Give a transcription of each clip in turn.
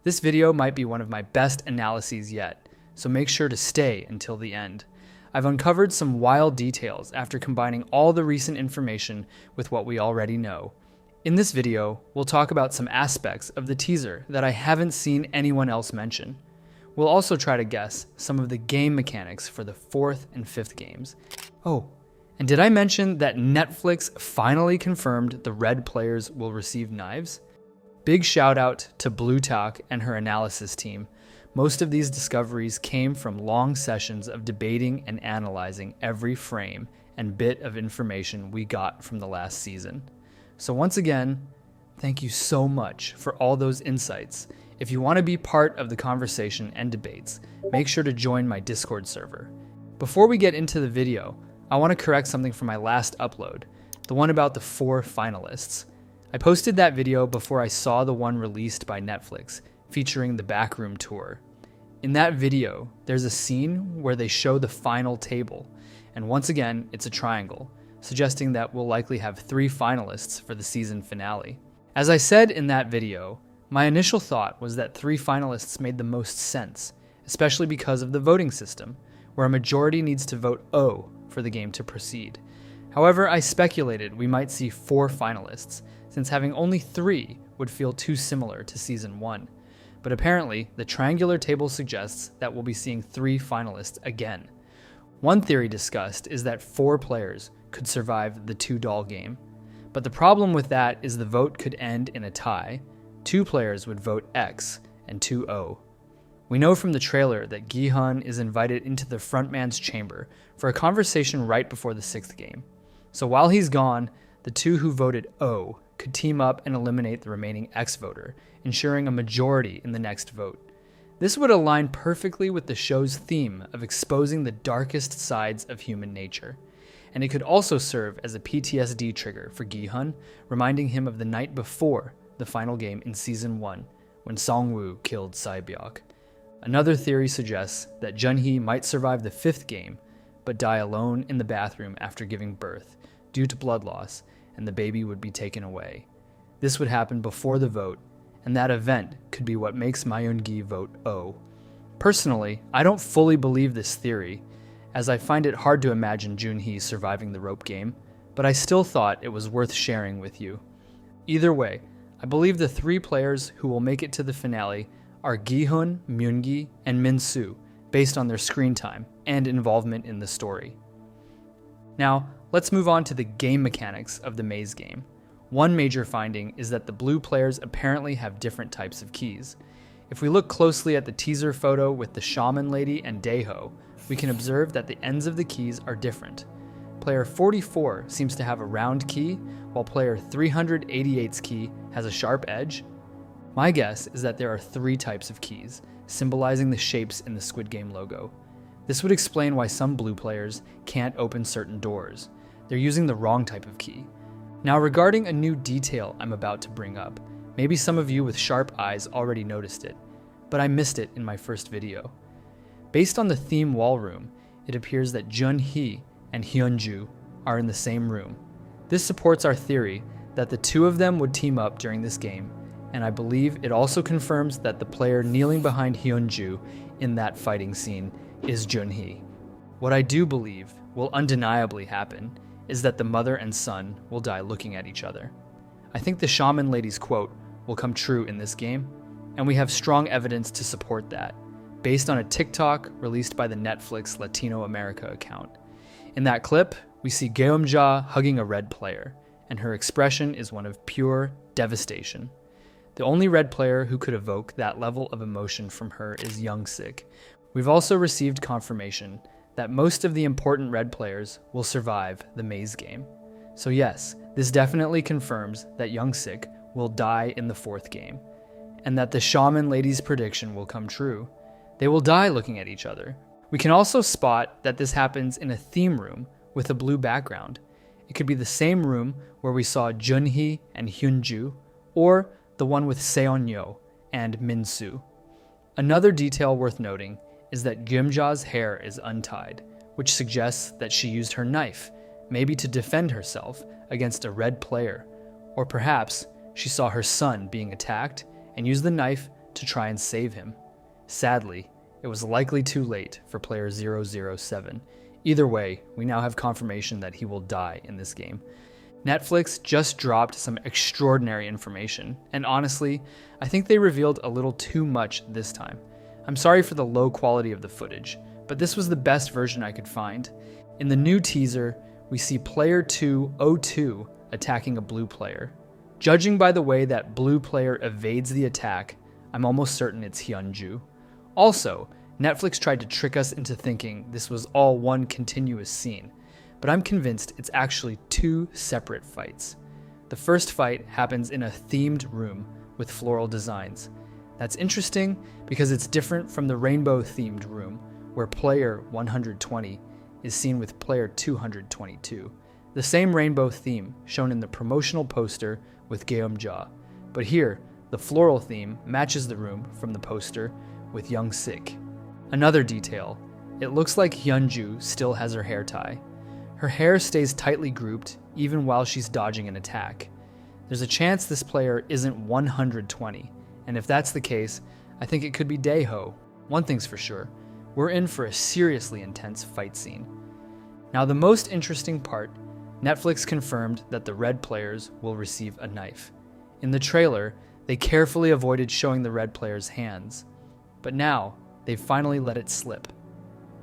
This video might be one of my best analyses yet, so make sure to stay until the end. I've uncovered some wild details after combining all the recent information with what we already know. In this video, we'll talk about some aspects of the teaser that I haven't seen anyone else mention. We'll also try to guess some of the game mechanics for the 4th and 5th games. Oh, and did I mention that Netflix finally confirmed the red players will receive knives? Big shout out to Blue Talk and her analysis team. Most of these discoveries came from long sessions of debating and analyzing every frame and bit of information we got from the last season. So once again, thank you so much for all those insights. If you want to be part of the conversation and debates, make sure to join my Discord server. Before we get into the video, I want to correct something from my last upload, the one about the 4 finalists. I posted that video before I saw the one released by Netflix, featuring the backroom tour. In that video, there's a scene where they show the final table, and once again, it's a triangle, suggesting that we'll likely have 3 finalists for the season finale. As I said in that video, my initial thought was that 3 finalists made the most sense, especially because of the voting system, where a majority needs to vote O for the game to proceed. However, I speculated we might see 4 finalists, since having only 3 would feel too similar to Season 1. But apparently, the triangular table suggests that we'll be seeing 3 finalists again. One theory discussed is that 4 players could survive the 2-doll game. But the problem with that is the vote could end in a tie. 2 players would vote X and 2 O. We know from the trailer that Gi-hun is invited into the frontman's chamber for a conversation right before the 6th game. So while he's gone, the 2 who voted O could team up and eliminate the remaining X voter, ensuring a majority in the next vote. This would align perfectly with the show's theme of exposing the darkest sides of human nature. And it could also serve as a PTSD trigger for Gi-hun, reminding him of the night before the final game in Season 1, when Song-woo killed Sae-byok. Another theory suggests that Jun-hee might survive the 5th game, but die alone in the bathroom after giving birth, due to blood loss, and the baby would be taken away. This would happen before the vote, and that event could be what makes Mayun-gi vote O. Personally, I don't fully believe this theory, as I find it hard to imagine Jun-hee surviving the rope game, but I still thought it was worth sharing with you. Either way, I believe the 3 players who will make it to the finale are Gi-hun, Myun-gi, and Min-soo, based on their screen time and involvement in the story. Now, let's move on to the game mechanics of the maze game. One major finding is that the blue players apparently have different types of keys. If we look closely at the teaser photo with the shaman lady and Daeho, we can observe that the ends of the keys are different. Player 44 seems to have a round key, while player 388's key has a sharp edge. My guess is that there are 3 types of keys, symbolizing the shapes in the Squid Game logo. This would explain why some blue players can't open certain doors. They're using the wrong type of key. Now, regarding a new detail I'm about to bring up, maybe some of you with sharp eyes already noticed it, but I missed it in my first video. Based on the theme wall room, it appears that Jun-hee and Hyunju are in the same room. This supports our theory that the 2 of them would team up during this game, and I believe it also confirms that the player kneeling behind Hyunju in that fighting scene is Jun-hee. What I do believe will undeniably happen is that the mother and son will die looking at each other. I think the shaman lady's quote will come true in this game, and we have strong evidence to support that, based on a TikTok released by the Netflix Latino America account. In that clip, we see Geumja hugging a red player, and her expression is one of pure devastation. The only red player who could evoke that level of emotion from her is Young-sik. We've also received confirmation that most of the important red players will survive the maze game. So yes, this definitely confirms that Young-sik will die in the 4th game, and that the shaman lady's prediction will come true. They will die looking at each other. We can also spot that this happens in a theme room with a blue background. It could be the same room where we saw Jun-hee and Hyunju, or the one with Seon-yo and Min-soo. Another detail worth noting is that Geumja's hair is untied, which suggests that she used her knife, maybe to defend herself against a red player, or perhaps she saw her son being attacked and used the knife to try and save him. Sadly, it was likely too late for player 007. Either way, we now have confirmation that he will die in this game. Netflix just dropped some extraordinary information, and honestly, I think they revealed a little too much this time. I'm sorry for the low quality of the footage, but this was the best version I could find. In the new teaser, we see player 202 attacking a blue player. Judging by the way that blue player evades the attack, I'm almost certain it's Hyunju. Also, Netflix tried to trick us into thinking this was all one continuous scene, but I'm convinced it's actually two separate fights. The first fight happens in a themed room with floral designs. That's interesting because it's different from the rainbow-themed room where player 120 is seen with player 222. The same rainbow theme shown in the promotional poster with Geumja, but here, the floral theme matches the room from the poster with Young Sik. Another detail, it looks like Hyunju still has her hair tie. Her hair stays tightly grouped even while she's dodging an attack. There's a chance this player isn't 120, and if that's the case, I think it could be Daeho. One thing's for sure, we're in for a seriously intense fight scene. Now the most interesting part, Netflix confirmed that the red players will receive a knife. In the trailer, they carefully avoided showing the red player's hands, but now they've finally let it slip.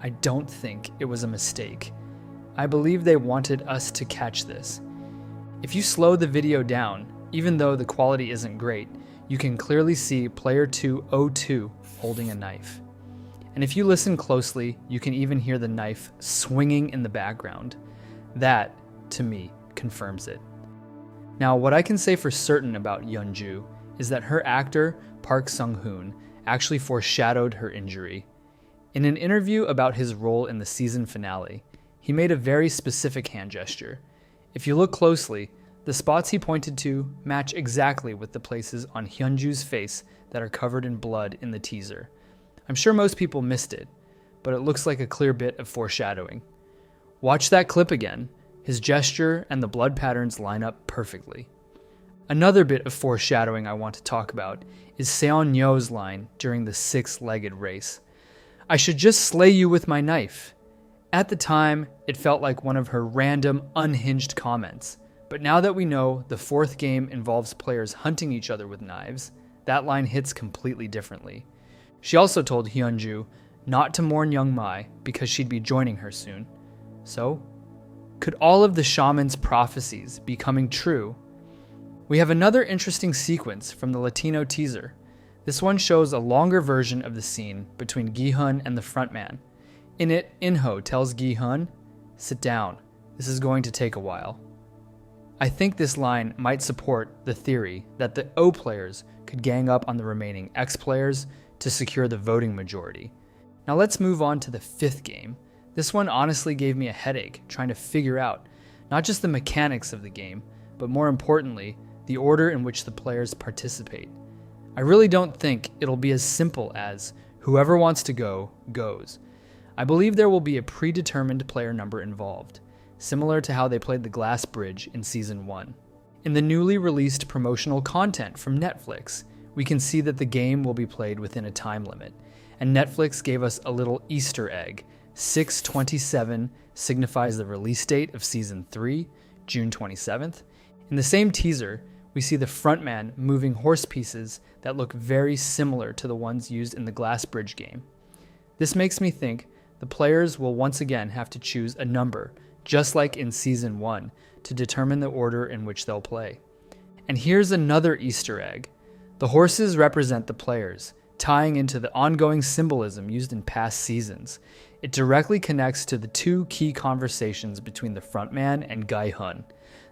I don't think it was a mistake. I believe they wanted us to catch this. If you slow the video down, even though the quality isn't great, you can clearly see player 202 holding a knife. And if you listen closely, you can even hear the knife swinging in the background. That, to me, confirms it. Now, what I can say for certain about Hyunju is that her actor, Park Sung-hoon, actually foreshadowed her injury. In an interview about his role in the season finale, he made a very specific hand gesture. If you look closely, the spots he pointed to match exactly with the places on Hyunju's face that are covered in blood in the teaser. I'm sure most people missed it, but it looks like a clear bit of foreshadowing. Watch that clip again. His gesture and the blood patterns line up perfectly. Another bit of foreshadowing I want to talk about is Seon-yeo's line during the six-legged race. "I should just slay you with my knife." At the time, it felt like one of her random, unhinged comments. But now that we know the fourth game involves players hunting each other with knives, that line hits completely differently. She also told Hyunju not to mourn Young Mai because she'd be joining her soon. So, could all of the shaman's prophecies be coming true? We have another interesting sequence from the Latino teaser. This one shows a longer version of the scene between Gi-hun and the frontman. In it, In-ho tells Gi-hun, "Sit down, this is going to take a while." I think this line might support the theory that the O players could gang up on the remaining X players to secure the voting majority. Now let's move on to the fifth game. This one honestly gave me a headache trying to figure out not just the mechanics of the game, but more importantly, the order in which the players participate. I really don't think it'll be as simple as whoever wants to go, goes. I believe there will be a predetermined player number involved, similar to how they played the glass bridge in Season 1. In the newly released promotional content from Netflix, we can see that the game will be played within a time limit, and Netflix gave us a little Easter egg. 6/27 signifies the release date of Season 3, June 27th. In the same teaser, we see the frontman moving horse pieces that look very similar to the ones used in the glass bridge game. This makes me think the players will once again have to choose a number, just like in Season 1, to determine the order in which they'll play. And here's another Easter egg. The horses represent the players, tying into the ongoing symbolism used in past seasons. It directly connects to the two key conversations between the frontman and Gi-hun.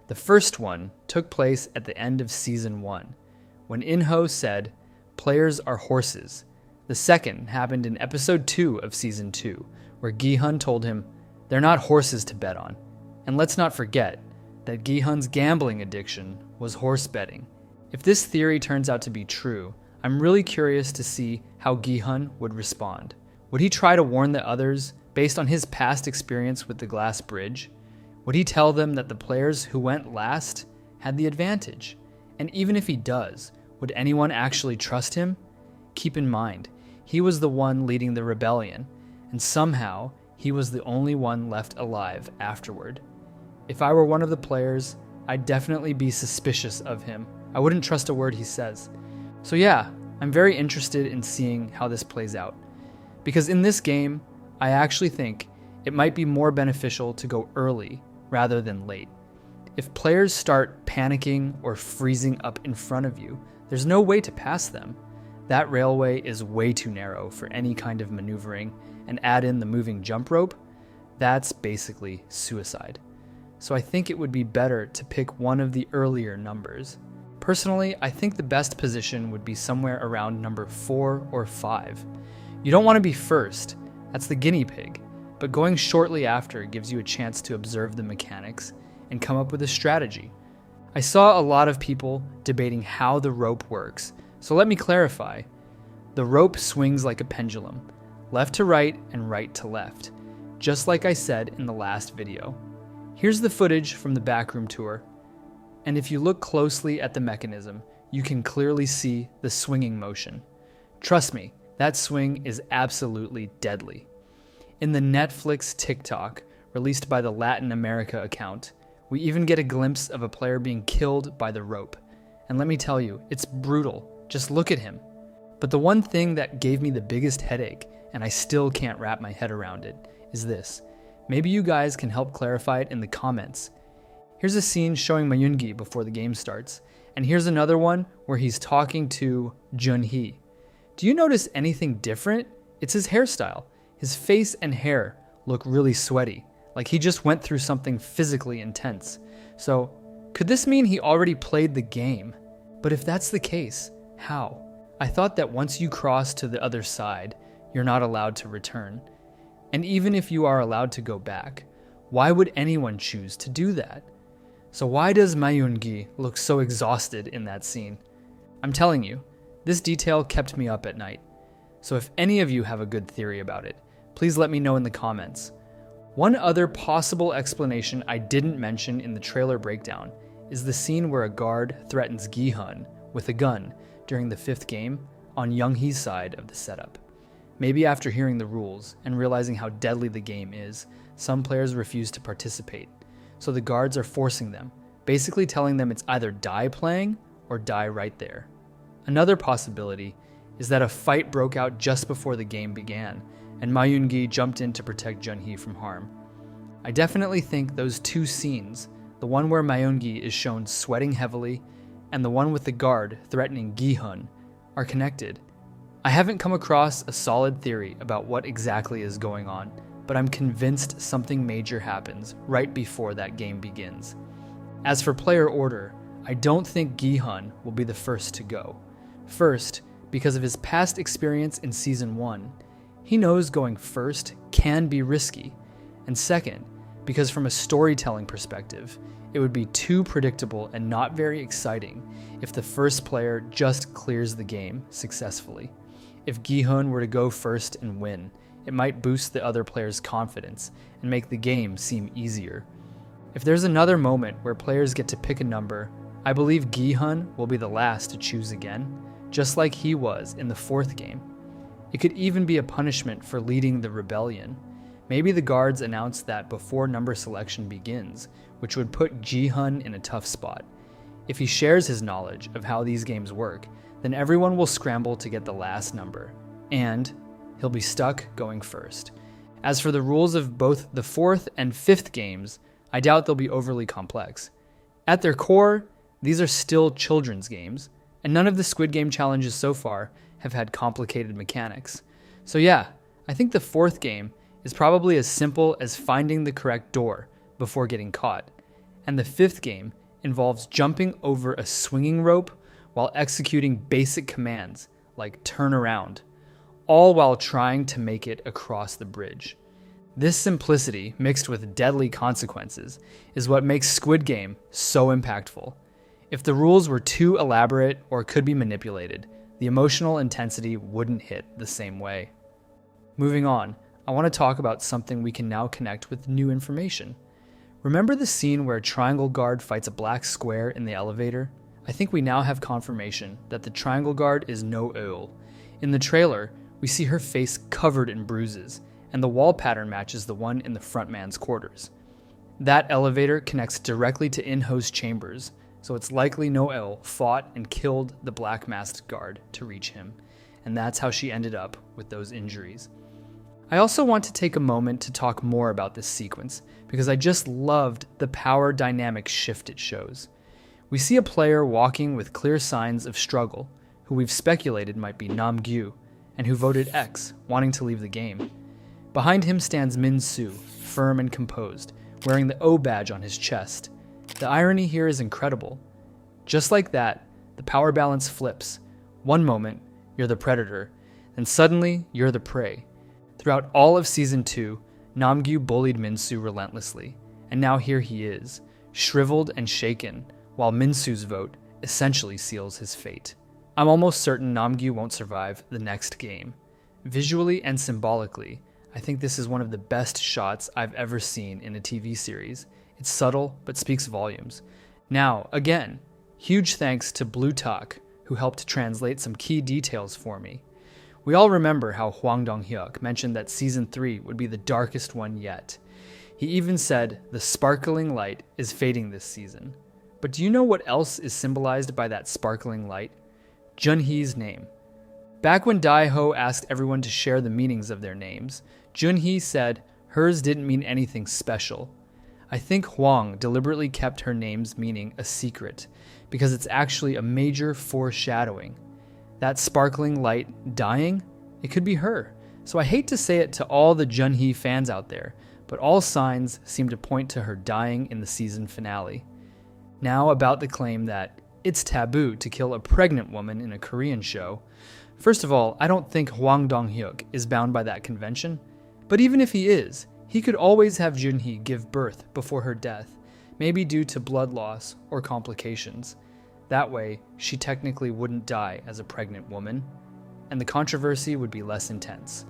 The first one took place at the end of Season 1, when In-ho said, "Players are horses." The second happened in Episode 2 of Season 2, where Gi-hun told him, "They're not horses to bet on." And let's not forget that Gi-hun's gambling addiction was horse betting. If this theory turns out to be true, I'm really curious to see how Gi-hun would respond. Would he try to warn the others based on his past experience with the glass bridge? Would he tell them that the players who went last had the advantage? And even if he does, would anyone actually trust him? keep in mind, he was the one leading the rebellion, and somehow he was the only one left alive afterward. If I were one of the players, I'd definitely be suspicious of him. I wouldn't trust a word he says. So yeah, I'm very interested in seeing how this plays out. Because in this game, I actually think it might be more beneficial to go early rather than late. If players start panicking or freezing up in front of you, there's no way to pass them. That railway is way too narrow for any kind of maneuvering, and add in the moving jump rope, that's basically suicide. So I think it would be better to pick one of the earlier numbers. Personally, I think the best position would be somewhere around number 4 or 5. You don't want to be first, that's the guinea pig, but going shortly after gives you a chance to observe the mechanics and come up with a strategy. I saw a lot of people debating how the rope works, so let me clarify. The rope swings like a pendulum, left to right and right to left, just like I said in the last video. Here's the footage from the backroom tour, and if you look closely at the mechanism, you can clearly see the swinging motion. Trust me, that swing is absolutely deadly. In the Netflix TikTok, released by the Latin America account, we even get a glimpse of a player being killed by the rope. And let me tell you, it's brutal. Just look at him. But the one thing that gave me the biggest headache, and I still can't wrap my head around it, is this. Maybe you guys can help clarify it in the comments. Here's a scene showing Mayungi before the game starts, and here's another one where he's talking to Junhee. Do you notice anything different? It's his hairstyle. His face and hair look really sweaty, like he just went through something physically intense. So, could this mean he already played the game? But if that's the case, how? I thought that once you cross to the other side, you're not allowed to return. And even if you are allowed to go back, why would anyone choose to do that? So why does Mayungi look so exhausted in that scene? I'm telling you, this detail kept me up at night. So if any of you have a good theory about it, please let me know in the comments. One other possible explanation I didn't mention in the trailer breakdown is the scene where a guard threatens Gi-hun with a gun during the 5th game on Young-hee's side of the setup. Maybe after hearing the rules and realizing how deadly the game is, some players refuse to participate, so the guards are forcing them, basically telling them it's either die playing or die right there. Another possibility is that a fight broke out just before the game began, and Mayungi jumped in to protect Junhee from harm. I definitely think those two scenes, the one where Mayungi is shown sweating heavily and the one with the guard threatening Gi-hun, are connected. I haven't come across a solid theory about what exactly is going on, but I'm convinced something major happens right before that game begins. As for player order, I don't think Gi-hun will be the first to go. First, because of his past experience in Season 1, he knows going first can be risky. And second, because from a storytelling perspective, it would be too predictable and not very exciting if the first player just clears the game successfully. If Gi-hun were to go first and win, it might boost the other player's confidence and make the game seem easier. If there's another moment where players get to pick a number, I believe Gi-hun will be the last to choose again, just like he was in the 4th game. It could even be a punishment for leading the rebellion. Maybe the guards announce that before number selection begins, which would put Gi-hun in a tough spot. If he shares his knowledge of how these games work, then everyone will scramble to get the last number, and he'll be stuck going first. As for the rules of both the 4th and 5th games, I doubt they'll be overly complex. At their core, these are still children's games, and none of the Squid Game challenges so far have had complicated mechanics. So yeah, I think the 4th game is probably as simple as finding the correct door before getting caught, and the 5th game involves jumping over a swinging rope while executing basic commands like turn around, all while trying to make it across the bridge. This simplicity, mixed with deadly consequences, is what makes Squid Game so impactful. If the rules were too elaborate or could be manipulated, the emotional intensity wouldn't hit the same way. Moving on, I want to talk about something we can now connect with new information. Remember the scene where a triangle guard fights a black square in the elevator? I think we now have confirmation that the triangle guard is no Eul. In the trailer, we see her face covered in bruises, and the wall pattern matches the one in the front man's quarters. That elevator connects directly to in-host chambers, so it's likely Noelle fought and killed the black-masked guard to reach him, and that's how she ended up with those injuries. I also want to take a moment to talk more about this sequence, because I just loved the power dynamic shift it shows. We see a player walking with clear signs of struggle, who we've speculated might be Namgyu, and who voted X, wanting to leave the game. Behind him stands Min-soo, firm and composed, wearing the O badge on his chest. The irony here is incredible. Just like that, the power balance flips. One moment, you're the predator, then suddenly, you're the prey. Throughout all of Season 2, Namgyu bullied Min-soo relentlessly, and now here he is, shriveled and shaken, while Min-soo's vote essentially seals his fate. I'm almost certain Namgyu won't survive the next game. Visually and symbolically, I think this is one of the best shots I've ever seen in a TV series. It's subtle, but speaks volumes. Now, again, huge thanks to Blue Talk, who helped translate some key details for me. We all remember how Hwang Dong-hyuk mentioned that Season 3 would be the darkest one yet. He even said the sparkling light is fading this season. But do you know what else is symbolized by that sparkling light? Junhee's name. Back when Daeho asked everyone to share the meanings of their names, Junhee said hers didn't mean anything special. I think Hwang deliberately kept her name's meaning a secret, because it's actually a major foreshadowing. That sparkling light dying, it could be her. So I hate to say it to all the Junhee fans out there, but all signs seem to point to her dying in the season finale. Now about the claim that it's taboo to kill a pregnant woman in a Korean show. First of all, I don't think Hwang Dong-hyuk is bound by that convention. But even if he is, he could always have Junhee give birth before her death, maybe due to blood loss or complications. That way, she technically wouldn't die as a pregnant woman, and the controversy would be less intense.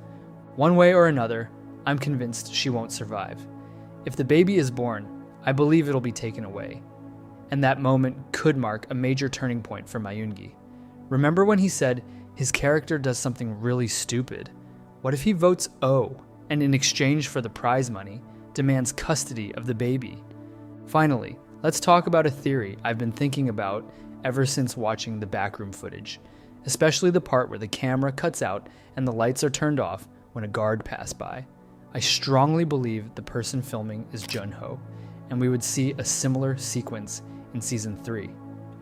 One way or another, I'm convinced she won't survive. If the baby is born, I believe it'll be taken away. And that moment could mark a major turning point for Mayungi. Remember when he said his character does something really stupid? What if he votes O, and in exchange for the prize money, demands custody of the baby? Finally, let's talk about a theory I've been thinking about ever since watching the backroom footage, especially the part where the camera cuts out and the lights are turned off when a guard passed by. I strongly believe the person filming is Junho, and we would see a similar sequence in Season 3.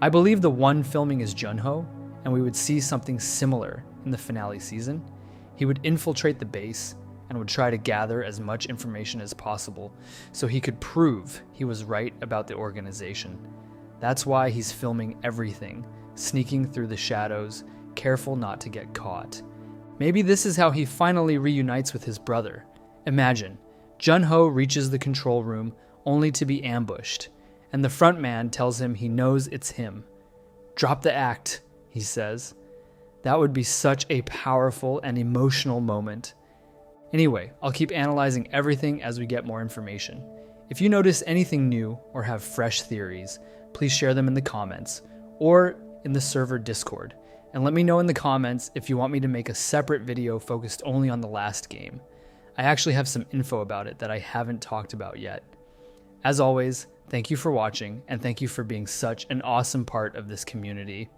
I believe the one filming is Junho, and we would see something similar in the finale season. He would infiltrate the base and would try to gather as much information as possible so he could prove he was right about the organization. That's why he's filming everything, sneaking through the shadows, careful not to get caught. Maybe this is how he finally reunites with his brother. Imagine, Junho reaches the control room only to be ambushed, and the front man tells him he knows it's him. "Drop the act," he says. That would be such a powerful and emotional moment. Anyway, I'll keep analyzing everything as we get more information. If you notice anything new or have fresh theories, please share them in the comments or in the server Discord. And let me know in the comments if you want me to make a separate video focused only on the last game. I actually have some info about it that I haven't talked about yet. As always, thank you for watching, and thank you for being such an awesome part of this community.